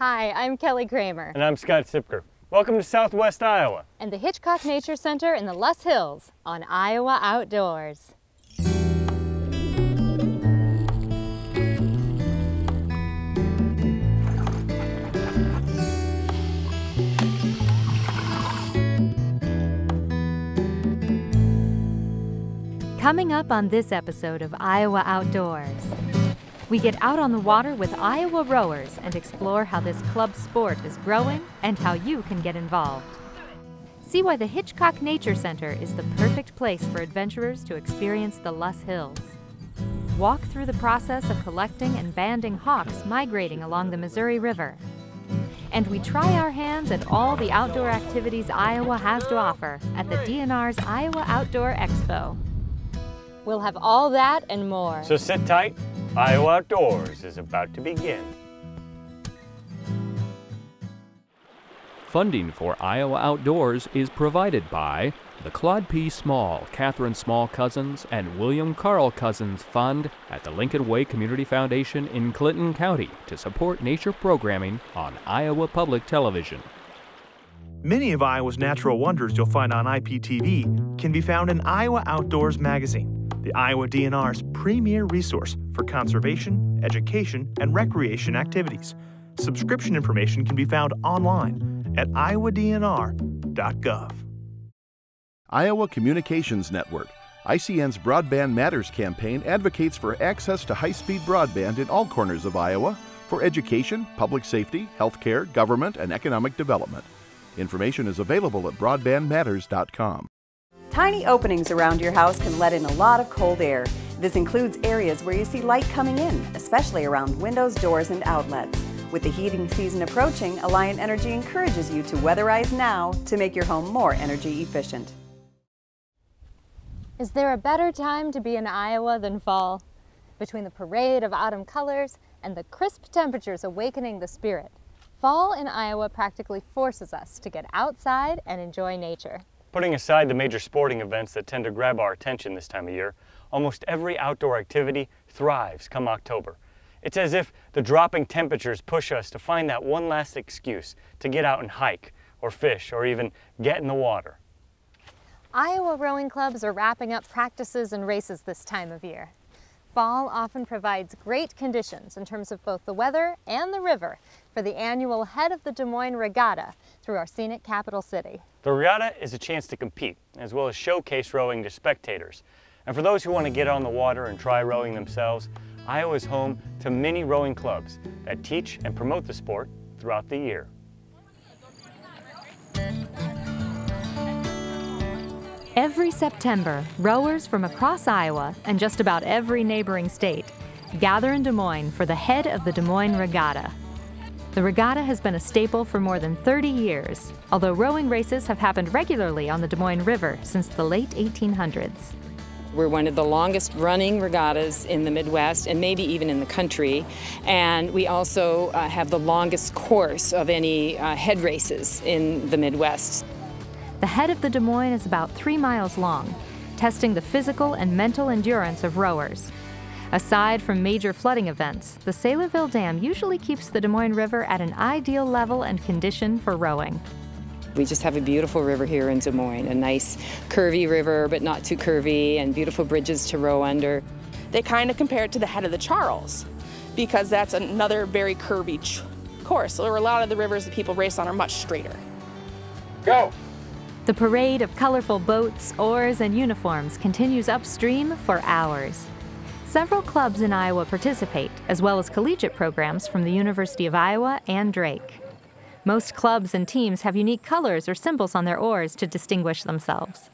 Hi, I'm Kelly Kramer. And I'm Scott Sipker. Welcome to Southwest Iowa. And the Hitchcock Nature Center in the Loess Hills on Iowa Outdoors. Coming up on this episode of Iowa Outdoors, we get out on the water with Iowa rowers and explore how this club sport is growing and how you can get involved. See why the Hitchcock Nature Center is the perfect place for adventurers to experience the Loess Hills. Walk through the process of collecting and banding hawks migrating along the Missouri River. And we try our hands at all the outdoor activities Iowa has to offer at the DNR's Iowa Outdoor Expo. We'll have all that and more. So sit tight. Iowa Outdoors is about to begin. Funding for Iowa Outdoors is provided by the Claude P. Small, Catherine Small Cousins, and William Carl Cousins Fund at the Lincoln Way Community Foundation in Clinton County to support nature programming on Iowa Public Television. Many of Iowa's natural wonders you'll find on IPTV can be found in Iowa Outdoors magazine, the Iowa DNR's premier resource for conservation, education, and recreation activities. Subscription information can be found online at iowadnr.gov. Iowa Communications Network, ICN's Broadband Matters campaign, advocates for access to high-speed broadband in all corners of Iowa for education, public safety, healthcare, government, and economic development. Information is available at broadbandmatters.com. Tiny openings around your house can let in a lot of cold air. This includes areas where you see light coming in, especially around windows, doors, and outlets. With the heating season approaching, Alliant Energy encourages you to weatherize now to make your home more energy efficient. Is there a better time to be in Iowa than fall? Between the parade of autumn colors and the crisp temperatures awakening the spirit, fall in Iowa practically forces us to get outside and enjoy nature. Putting aside the major sporting events that tend to grab our attention this time of year, almost every outdoor activity thrives come October. It's as if the dropping temperatures push us to find that one last excuse to get out and hike, or fish, or even get in the water. Iowa rowing clubs are wrapping up practices and races this time of year. Fall often provides great conditions in terms of both the weather and the river for the annual Head of the Des Moines Regatta through our scenic capital city. The regatta is a chance to compete, as well as showcase rowing to spectators. And for those who want to get on the water and try rowing themselves, Iowa is home to many rowing clubs that teach and promote the sport throughout the year. Every September, rowers from across Iowa and just about every neighboring state gather in Des Moines for the Head of the Des Moines Regatta. The regatta has been a staple for more than 30 years, although rowing races have happened regularly on the Des Moines River since the late 1800s. We're one of the longest running regattas in the Midwest and maybe even in the country. And we also have the longest course of any head races in the Midwest. The Head of the Des Moines is about 3 miles long, testing the physical and mental endurance of rowers. Aside from major flooding events, the Saylorville Dam usually keeps the Des Moines River at an ideal level and condition for rowing. We just have a beautiful river here in Des Moines, a nice curvy river, but not too curvy, and beautiful bridges to row under. They kind of compare it to the Head of the Charles, because that's another very curvy course. So a lot of the rivers that people race on are much straighter. Go! The parade of colorful boats, oars, and uniforms continues upstream for hours. Several clubs in Iowa participate, as well as collegiate programs from the University of Iowa and Drake. Most clubs and teams have unique colors or symbols on their oars to distinguish themselves.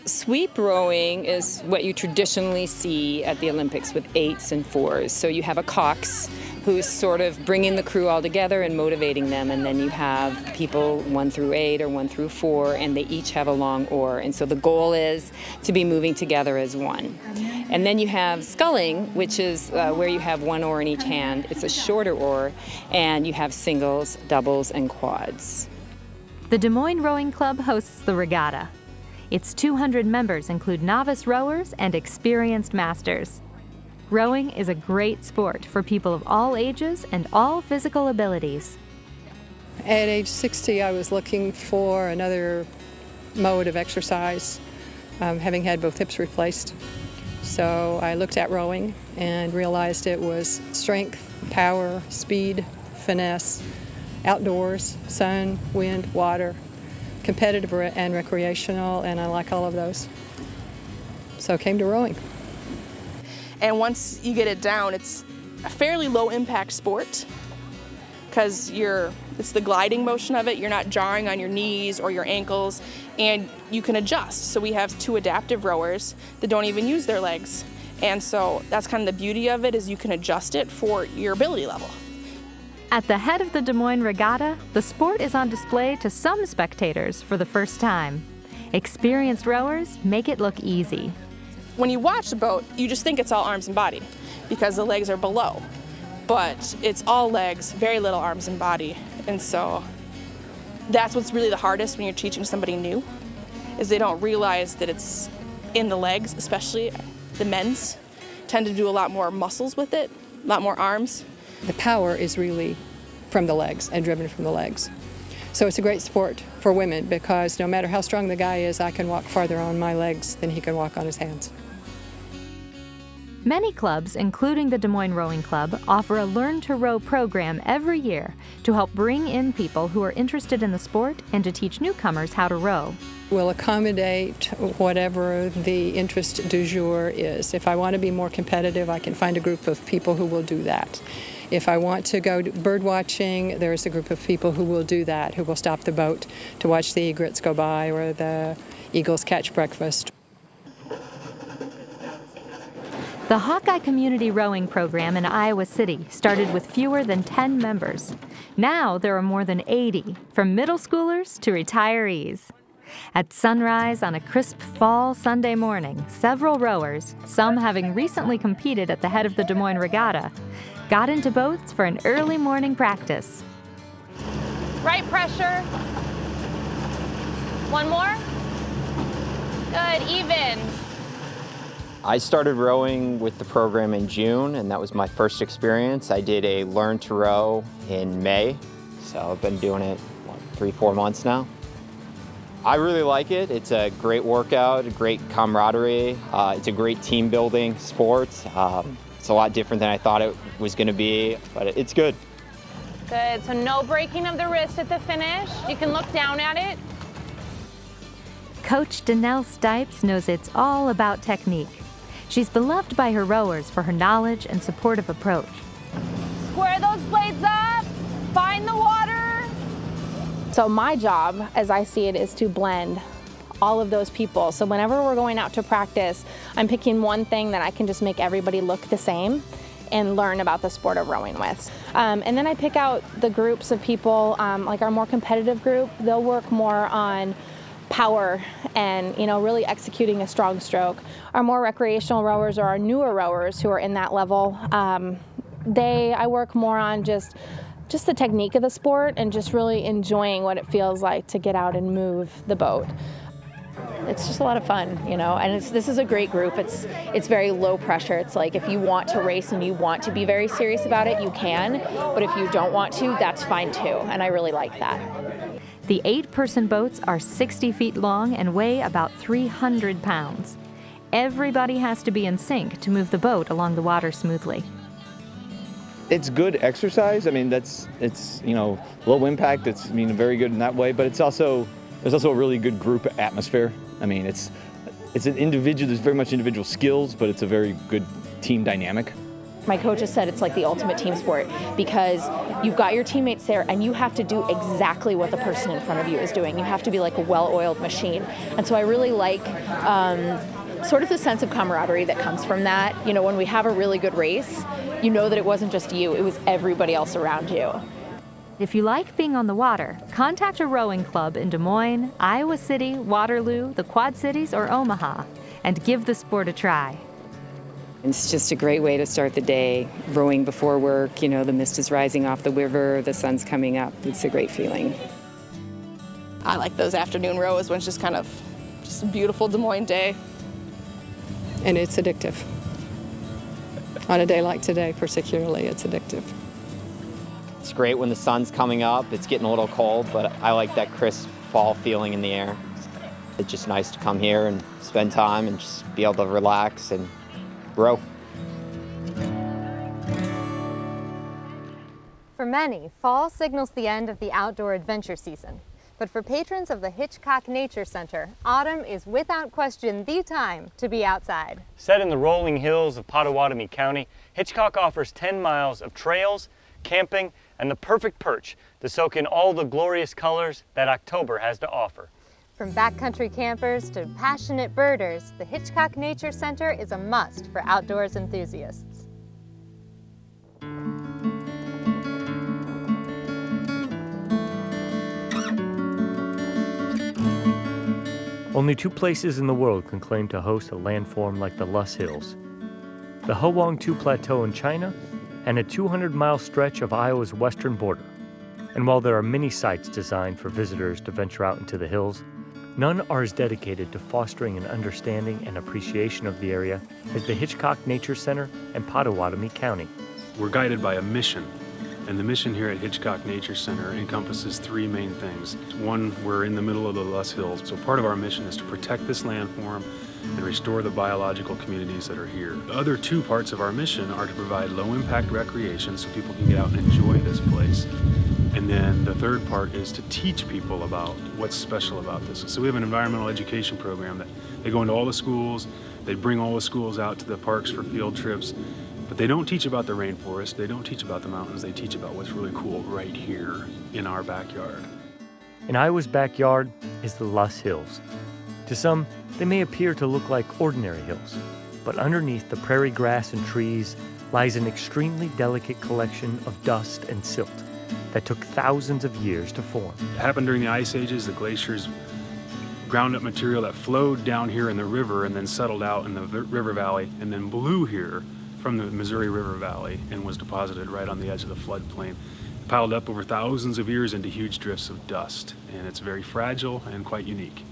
Sweep rowing is what you traditionally see at the Olympics with 8s and 4s. So you have a cox who's sort of bringing the crew all together and motivating them, and then you have people 1 through 8 or 1 through 4, and they each have a long oar. And so the goal is to be moving together as one. And then you have sculling, which is where you have 1 oar in each hand. It's a shorter oar, and you have singles, doubles, and quads. The Des Moines Rowing Club hosts the regatta. Its 200 members include novice rowers and experienced masters. Rowing is a great sport for people of all ages and all physical abilities. At age 60, I was looking for another mode of exercise, having had both hips replaced. So I looked at rowing and realized it was strength, power, speed, finesse, outdoors, sun, wind, water, competitive and recreational, and I like all of those. So I came to rowing. And once you get it down, it's a fairly low impact sport because it's the gliding motion of it. You're not jarring on your knees or your ankles, and you can adjust. So we have 2 adaptive rowers that don't even use their legs. And so that's kind of the beauty of it, is you can adjust it for your ability level. At the head of the Des Moines Regatta, the sport is on display to some spectators for the first time. Experienced rowers make it look easy. When you watch the boat, you just think it's all arms and body because the legs are below. But it's all legs, very little arms and body. And so that's what's really the hardest when you're teaching somebody new, is they don't realize that it's in the legs, especially the men's tend to do a lot more muscles with it, a lot more arms. The power is really from the legs and driven from the legs. So it's a great sport for women because no matter how strong the guy is, I can walk farther on my legs than he can walk on his hands. Many clubs, including the Des Moines Rowing Club, offer a Learn to Row program every year to help bring in people who are interested in the sport and to teach newcomers how to row. We'll accommodate whatever the interest du jour is. If I want to be more competitive, I can find a group of people who will do that. If I want to go bird watching, there's a group of people who will do that, who will stop the boat to watch the egrets go by or the eagles catch breakfast. The Hawkeye Community Rowing Program in Iowa City started with fewer than 10 members. Now there are more than 80, from middle schoolers to retirees. At sunrise on a crisp fall Sunday morning, several rowers, some having recently competed at the head of the Des Moines Regatta, got into boats for an early morning practice. Right pressure. One more. Good, even. I started rowing with the program in June, and that was my first experience. I did a Learn to Row in May, so I've been doing it, 3-4 months now. I really like it. It's a great workout, a great camaraderie. It's a great team building sport. It's a lot different than I thought it was going to be, but it's good. Good, so no breaking of the wrist at the finish. You can look down at it. Coach Danelle Stipes knows it's all about technique. She's beloved by her rowers for her knowledge and supportive approach. Square those blades up, find the water. So my job, as I see it, is to blend all of those people. So whenever we're going out to practice, I'm picking one thing that I can just make everybody look the same and learn about the sport of rowing with. And then I pick out the groups of people, like our more competitive group, they'll work more on power and really executing a strong stroke. Our more recreational rowers or our newer rowers who are in that level, I work more on just the technique of the sport and just really enjoying what it feels like to get out and move the boat. It's just a lot of fun, and this is a great group. It's very low pressure. It's like if you want to race and you want to be very serious about it, you can, but if you don't want to, that's fine too, and I really like that. The 8-person boats are 60 feet long and weigh about 300 pounds. Everybody has to be in sync to move the boat along the water smoothly. It's good exercise. I mean, it's low impact. It's very good in that way, but there's also a really good group atmosphere. I mean, it's an individual. There's very much individual skills, but it's a very good team dynamic. My coach has said it's like the ultimate team sport because you've got your teammates there and you have to do exactly what the person in front of you is doing. You have to be like a well-oiled machine. And so I really like sort of the sense of camaraderie that comes from that. When we have a really good race, you know that it wasn't just you, it was everybody else around you. If you like being on the water, contact a rowing club in Des Moines, Iowa City, Waterloo, the Quad Cities, or Omaha, and give the sport a try. It's just a great way to start the day, rowing before work, the mist is rising off the river, the sun's coming up. It's a great feeling. I like those afternoon rows when it's just a beautiful Des Moines day. And it's addictive. On a day like today, particularly, it's addictive. It's great when the sun's coming up. It's getting a little cold, but I like that crisp fall feeling in the air. It's just nice to come here and spend time and just be able to relax and row. For many, fall signals the end of the outdoor adventure season. But for patrons of the Hitchcock Nature Center, autumn is without question the time to be outside. Set in the rolling hills of Pottawatomie County, Hitchcock offers 10 miles of trails, camping, and the perfect perch to soak in all the glorious colors that October has to offer. From backcountry campers to passionate birders, the Hitchcock Nature Center is a must for outdoors enthusiasts. Only 2 places in the world can claim to host a landform like the Loess Hills: the Huangtu Plateau in China and a 200-mile stretch of Iowa's western border. And while there are many sites designed for visitors to venture out into the hills, none are as dedicated to fostering an understanding and appreciation of the area as the Hitchcock Nature Center in Pottawatomie County. We're guided by a mission. And the mission here at Hitchcock Nature Center encompasses 3 main things. One, we're in the middle of the Loess Hills, so part of our mission is to protect this landform and restore the biological communities that are here. The other 2 parts of our mission are to provide low-impact recreation so people can get out and enjoy this place. And then the third part is to teach people about what's special about this. So we have an environmental education program that they go into all the schools, they bring all the schools out to the parks for field trips. But they don't teach about the rainforest, they don't teach about the mountains, they teach about what's really cool right here in our backyard. In Iowa's backyard is the Loess Hills. To some, they may appear to look like ordinary hills, but underneath the prairie grass and trees lies an extremely delicate collection of dust and silt that took thousands of years to form. It happened during the ice ages. The glaciers ground up material that flowed down here in the river and then settled out in the river valley and then blew here from the Missouri River Valley and was deposited right on the edge of the floodplain. It piled up over thousands of years into huge drifts of dust, and it's very fragile and quite unique.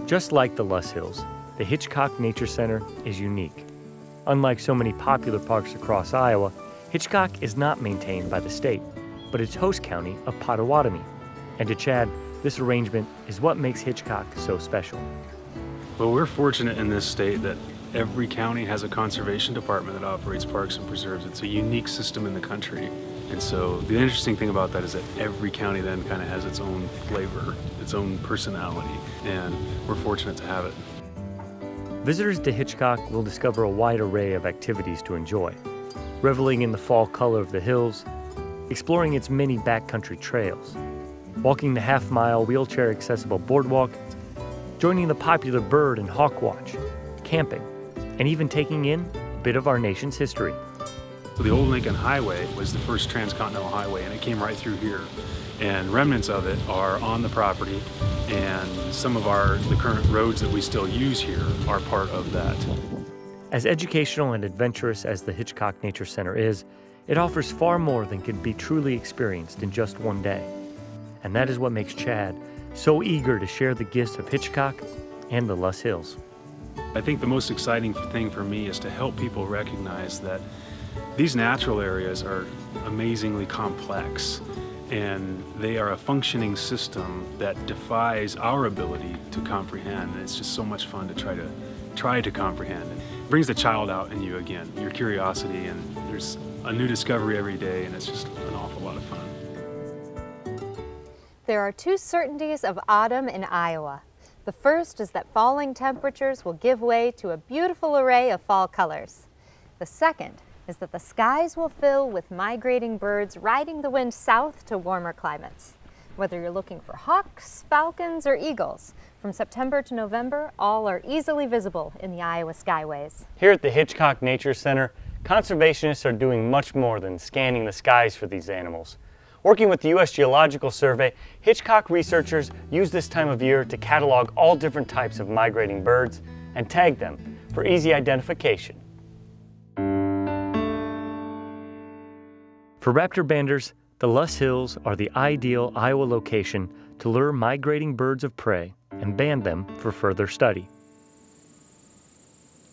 Just like the Loess Hills, the Hitchcock Nature Center is unique. Unlike so many popular parks across Iowa, Hitchcock is not maintained by the state, but its host county of Pottawatomie. And to Chad, this arrangement is what makes Hitchcock so special. Well, we're fortunate in this state that every county has a conservation department that operates parks and preserves. It's a unique system in the country. And so the interesting thing about that is that every county then kind of has its own flavor, its own personality, and we're fortunate to have it. Visitors to Hitchcock will discover a wide array of activities to enjoy, reveling in the fall color of the hills, exploring its many backcountry trails, walking the half-mile wheelchair-accessible boardwalk, joining the popular bird and hawk watch, camping, and even taking in a bit of our nation's history. So the old Lincoln Highway was the first transcontinental highway, and it came right through here. And remnants of it are on the property, and some of the current roads that we still use here are part of that. As educational and adventurous as the Hitchcock Nature Center is, it offers far more than can be truly experienced in just one day. And that is what makes Chad so eager to share the gifts of Hitchcock and the Loess Hills. I think the most exciting thing for me is to help people recognize that these natural areas are amazingly complex, and they are a functioning system that defies our ability to comprehend. And it's just so much fun to try to comprehend. It brings the child out in you again, your curiosity, and there's a new discovery every day, and it's just an awful lot of fun. There are 2 certainties of autumn in Iowa. The first is that falling temperatures will give way to a beautiful array of fall colors. The second is that the skies will fill with migrating birds riding the wind south to warmer climates. Whether you're looking for hawks, falcons, or eagles, from September to November, all are easily visible in the Iowa skyways. Here at the Hitchcock Nature Center, conservationists are doing much more than scanning the skies for these animals. Working with the U.S. Geological Survey, Hitchcock researchers use this time of year to catalog all different types of migrating birds and tag them for easy identification. For raptor banders, the Loess Hills are the ideal Iowa location to lure migrating birds of prey and band them for further study.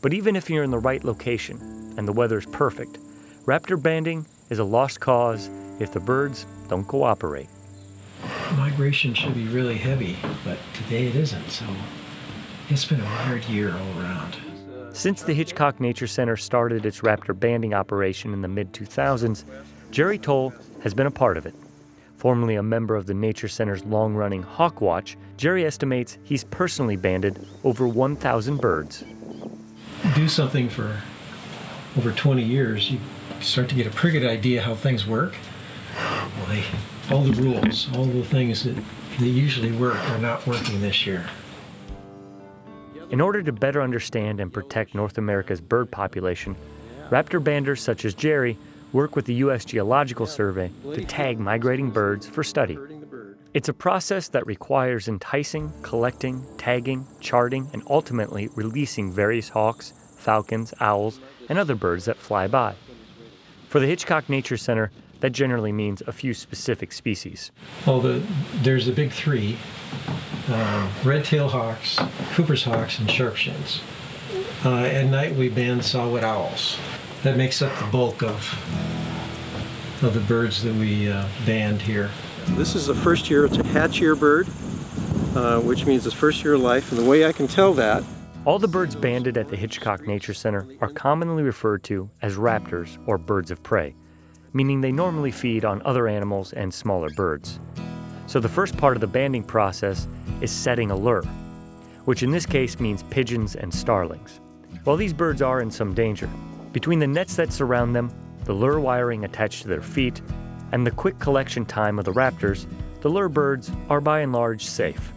But even if you're in the right location and the weather's perfect, raptor banding is a lost cause if the birds don't cooperate. Migration should be really heavy, but today it isn't, so it's been a hard year all around. Since the Hitchcock Nature Center started its raptor banding operation in the mid-2000s, Jerry Toll has been a part of it. Formerly a member of the Nature Center's long-running Hawk Watch, Jerry estimates he's personally banded over 1,000 birds. Do something for over 20 years, you start to get a pretty good idea how things work. Well, all the rules, all the things that usually work are not working this year. In order to better understand and protect North America's bird population, raptor banders such as Jerry work with the U.S. Geological Survey to tag migrating birds for study. It's a process that requires enticing, collecting, tagging, charting, and ultimately releasing various hawks, falcons, owls, and other birds that fly by. For the Hitchcock Nature Center, that generally means a few specific species. Well, there's the big three, red-tailed hawks, Cooper's hawks, and sharpshins. At night we band saw-whet owls. That makes up the bulk of the birds that we band here. This is the first year, it's a hatch year bird, which means it's first year of life, and the way I can tell that. All the birds banded at the Hitchcock Nature Center are commonly referred to as raptors or birds of prey, meaning they normally feed on other animals and smaller birds. So the first part of the banding process is setting a lure, which in this case means pigeons and starlings. While these birds are in some danger, between the nets that surround them, the lure wiring attached to their feet, and the quick collection time of the raptors, the lure birds are by and large safe.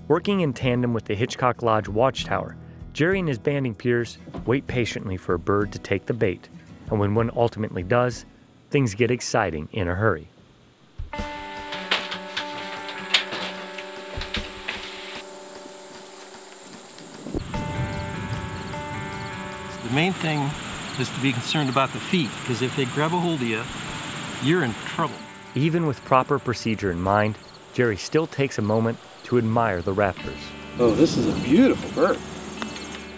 Working in tandem with the Hitchcock Lodge watchtower, Jerry and his banding peers wait patiently for a bird to take the bait, and when one ultimately does, things get exciting in a hurry. The main thing is to be concerned about the feet, because if they grab a hold of you, you're in trouble. Even with proper procedure in mind, Jerry still takes a moment to admire the raptors. Oh, this is a beautiful bird.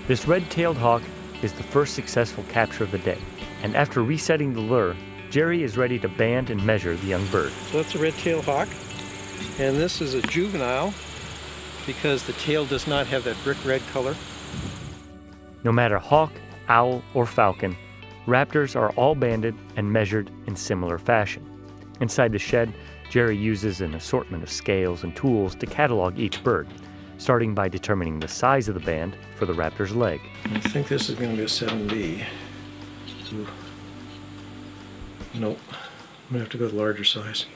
This red-tailed hawk is the first successful capture of the day, and after resetting the lure, Jerry is ready to band and measure the young bird. So that's a red-tailed hawk, and this is a juvenile because the tail does not have that brick red color. No matter hawk, owl, or falcon, raptors are all banded and measured in similar fashion. Inside the shed, Jerry uses an assortment of scales and tools to catalog each bird, starting by determining the size of the band for the raptor's leg. I think this is going to be a 7B. Ooh. Nope, I'm going to have to go with larger size.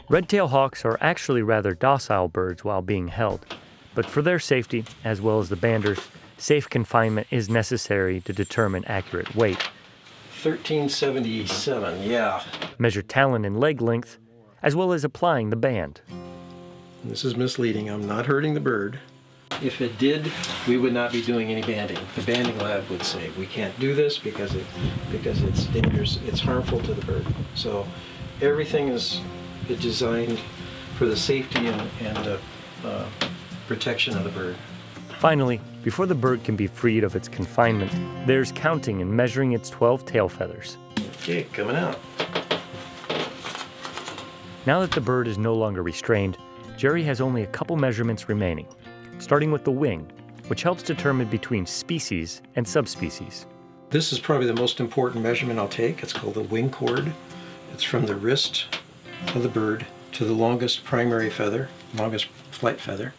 Red-tailed hawks are actually rather docile birds while being held, but for their safety, as well as the banders, safe confinement is necessary to determine accurate weight. 1377, yeah. Measure talon and leg length, as well as applying the band. This is misleading. I'm not hurting the bird. If it did, we would not be doing any banding. The banding lab would say we can't do this because it's dangerous, it's harmful to the bird. So everything is designed for the safety and protection of the bird. Finally, before the bird can be freed of its confinement, there's counting and measuring its 12 tail feathers. Okay, coming out. Now that the bird is no longer restrained, Jerry has only a couple measurements remaining, starting with the wing, which helps determine between species and subspecies. This is probably the most important measurement I'll take. It's called the wing chord. It's from the wrist of the bird to the longest primary feather, longest flight feather.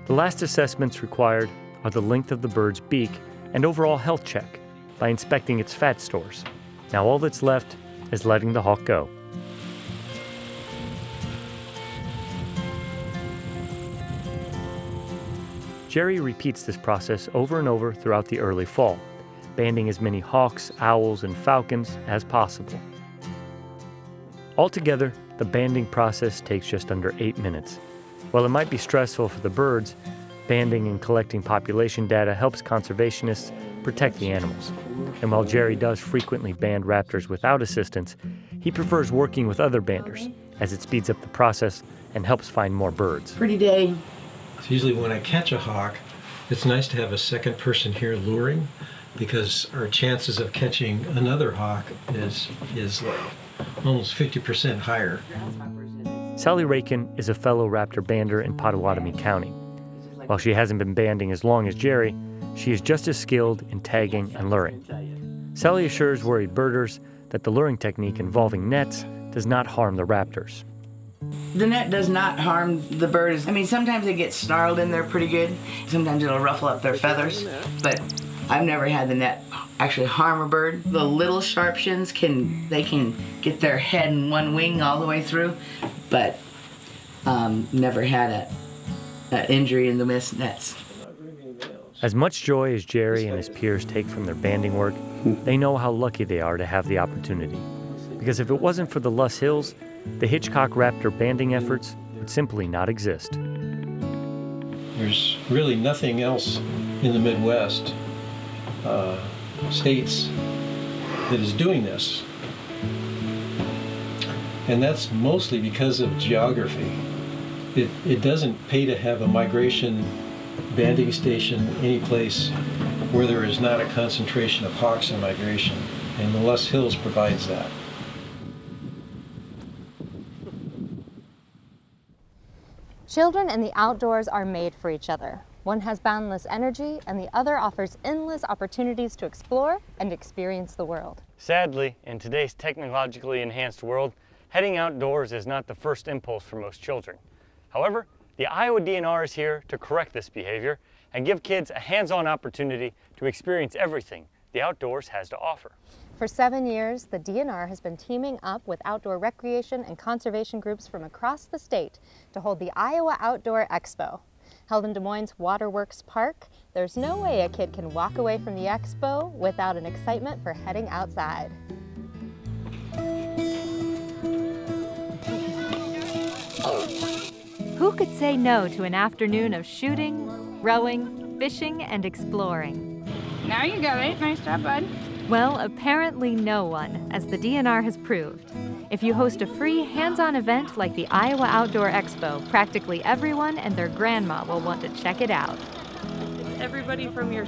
The last assessments required are the length of the bird's beak and overall health check by inspecting its fat stores. Now all that's left is letting the hawk go. Jerry repeats this process over and over throughout the early fall, banding as many hawks, owls, and falcons as possible. Altogether, the banding process takes just under 8 minutes. While it might be stressful for the birds, banding and collecting population data helps conservationists protect the animals. And while Jerry does frequently band raptors without assistance, he prefers working with other banders, as it speeds up the process and helps find more birds. Pretty day. So usually when I catch a hawk, It's nice to have a second person here luring, because our chances of catching another hawk is like almost 50% higher. Sally Rakin is a fellow Raptor bander in Pottawatomie County. While she hasn't been banding as long as Jerry, she is just as skilled in tagging and luring. Sally assures worried birders that the luring technique involving nets does not harm the raptors. The net does not harm the birds. I mean, sometimes they get snarled in there pretty good. Sometimes it'll ruffle up their feathers, but I've never had the net actually harm a bird. The little sharpshins can get their head and one wing all the way through, but never had an injury in the mist nets. As much joy as Jerry and his peers take from their banding work, they know how lucky they are to have the opportunity. Because if it wasn't for the Loess Hills, the Hitchcock Raptor banding efforts would simply not exist. There's really nothing else in the Midwest states that is doing this. And that's mostly because of geography. It doesn't pay to have a migration banding station any place where there is not a concentration of hawks in migration, and the Loess Hills provides that. Children and the outdoors are made for each other. One has boundless energy, and the other offers endless opportunities to explore and experience the world. Sadly, in today's technologically enhanced world, heading outdoors is not the first impulse for most children. However, the Iowa DNR is here to correct this behavior and give kids a hands-on opportunity to experience everything the outdoors has to offer. For 7 years, the DNR has been teaming up with outdoor recreation and conservation groups from across the state to hold the Iowa Outdoor Expo. Held in Des Moines' Waterworks Park, there's no way a kid can walk away from the expo without an excitement for heading outside. Who could say no to an afternoon of shooting, rowing, fishing, and exploring? Now you got it. Nice job, bud. Well, apparently no one, as the DNR has proved. If you host a free, hands-on event like the Iowa Outdoor Expo, practically everyone and their grandma will want to check it out. It's everybody from your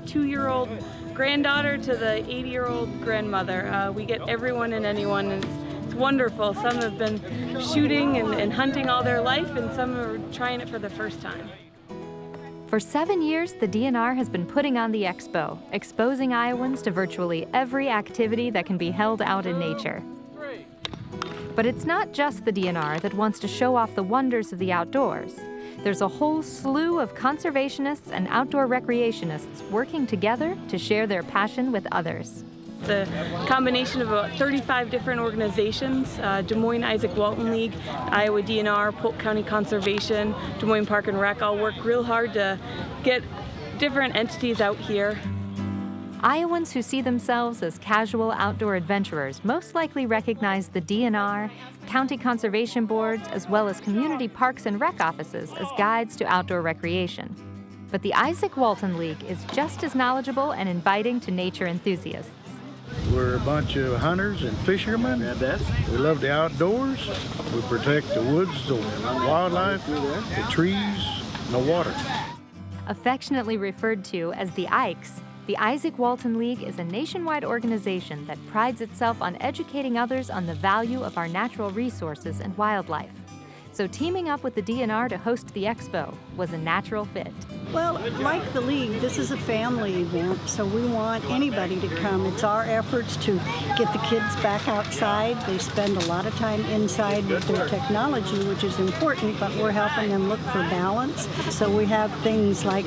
2-year-old granddaughter to the 80-year-old grandmother. We get everyone and anyone, and it's wonderful. Some have been shooting and hunting all their life, and some are trying it for the first time. For 7 years, the DNR has been putting on the expo, exposing Iowans to virtually every activity that can be held out in nature. But it's not just the DNR that wants to show off the wonders of the outdoors. There's a whole slew of conservationists and outdoor recreationists working together to share their passion with others. It's a combination of about 35 different organizations, Des Moines Isaac Walton League, Iowa DNR, Polk County Conservation, Des Moines Park and Rec all work real hard to get different entities out here. Iowans who see themselves as casual outdoor adventurers most likely recognize the DNR, county conservation boards, as well as community parks and rec offices as guides to outdoor recreation. But the Isaac Walton League is just as knowledgeable and inviting to nature enthusiasts. We're a bunch of hunters and fishermen. We love the outdoors. We protect the woods, the wildlife, the trees, and the water. Affectionately referred to as the Ikes, the Isaac Walton League is a nationwide organization that prides itself on educating others on the value of our natural resources and wildlife. So teaming up with the DNR to host the expo was a natural fit. Well, like the league, this is a family event, so we want anybody to come. It's our efforts to get the kids back outside. They spend a lot of time inside with their technology, which is important, but we're helping them look for balance. So we have things like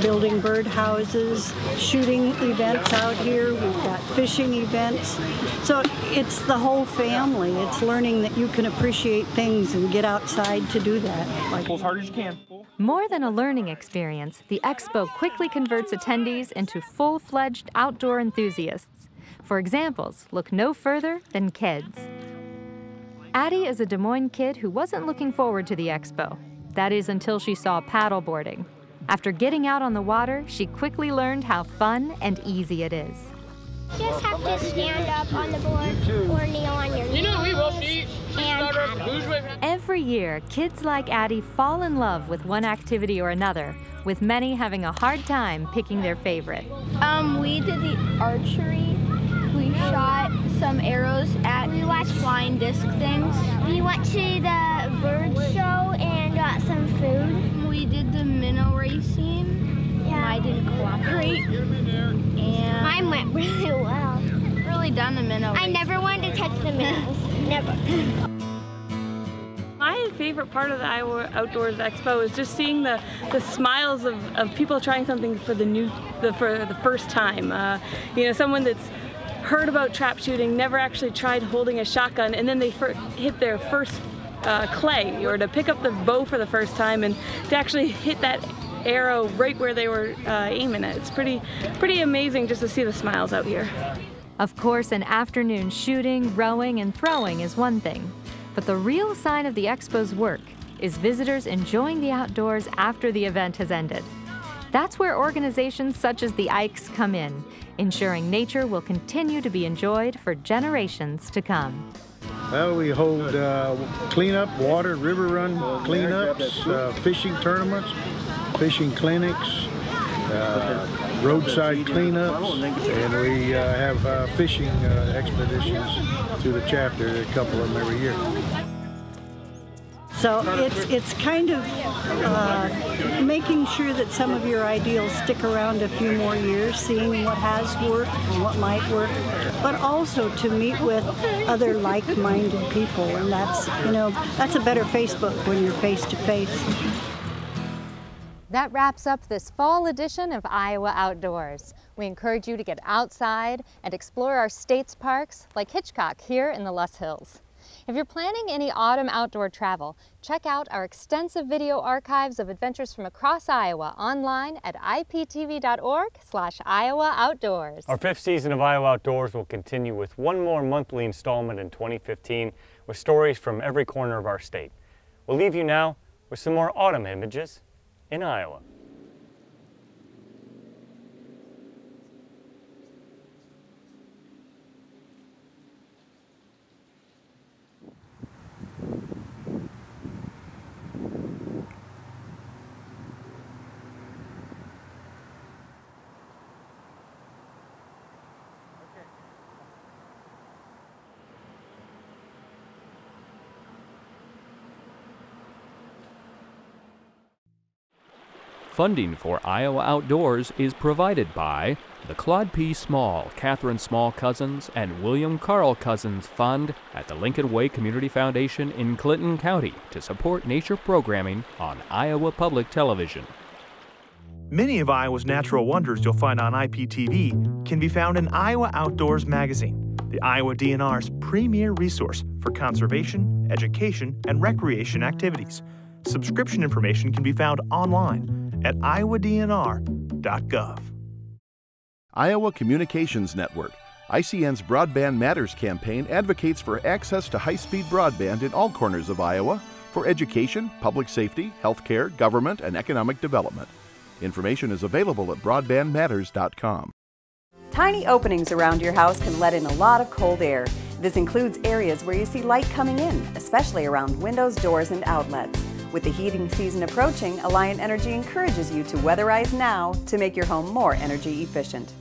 building birdhouses, shooting events out here. We've got fishing events. So it's the whole family. It's learning that you can appreciate things and get outside to do that. Pull as hard as you can. More than a learning experience, the expo quickly converts attendees into full-fledged outdoor enthusiasts. For examples, look no further than kids. Addie is a Des Moines kid who wasn't looking forward to the expo. That is until she saw paddleboarding. After getting out on the water, she quickly learned how fun and easy it is. You just have to stand up on the board or kneel on your knees and paddle. Every year, kids like Addie fall in love with one activity or another, with many having a hard time picking their favorite. We did the archery. We shot some arrows at flying disc things. We went to the bird show and got some food. We did the minnow racing. Yeah. I didn't cooperate. And mine went really well. Really done the minnow racing. I never wanted to touch the minnows. Never. My favorite part of the Iowa Outdoors Expo is just seeing the smiles of people trying something for the first time. You know, someone that's heard about trap shooting, never actually tried holding a shotgun, and then they hit their first clay, or to pick up the bow for the first time and to actually hit that arrow right where they were aiming it. It's pretty amazing just to see the smiles out here. Of course, an afternoon shooting, rowing, and throwing is one thing, but the real sign of the expo's work is visitors enjoying the outdoors after the event has ended. That's where organizations such as the Ikes come in, ensuring nature will continue to be enjoyed for generations to come. Well, we hold cleanup, water, river run cleanups, fishing tournaments, fishing clinics, roadside cleanups, and we have fishing expeditions through the chapter, a couple of them every year. So it's kind of making sure that some of your ideals stick around a few more years, seeing what has worked and what might work, but also to meet with other like-minded people, and that's a better Facebook when you're face to face. That wraps up this fall edition of Iowa Outdoors. We encourage you to get outside and explore our state's parks like Hitchcock here in the Loess Hills. If you're planning any autumn outdoor travel, check out our extensive video archives of adventures from across Iowa online at iptv.org/Iowa Outdoors. Our 5th season of Iowa Outdoors will continue with one more monthly installment in 2015 with stories from every corner of our state. We'll leave you now with some more autumn images in Iowa. Funding for Iowa Outdoors is provided by the Claude P. Small, Catherine Small Cousins, and William Carl Cousins Fund at the Lincoln Way Community Foundation in Clinton County to support nature programming on Iowa Public Television. Many of Iowa's natural wonders you'll find on IPTV can be found in Iowa Outdoors magazine, the Iowa DNR's premier resource for conservation, education, and recreation activities. Subscription information can be found online at iowadnr.gov. Iowa Communications Network, ICN's Broadband Matters campaign, advocates for access to high-speed broadband in all corners of Iowa for education, public safety, healthcare, government, and economic development. Information is available at broadbandmatters.com. Tiny openings around your house can let in a lot of cold air. This includes areas where you see light coming in, especially around windows, doors, and outlets. With the heating season approaching, Alliant Energy encourages you to weatherize now to make your home more energy efficient.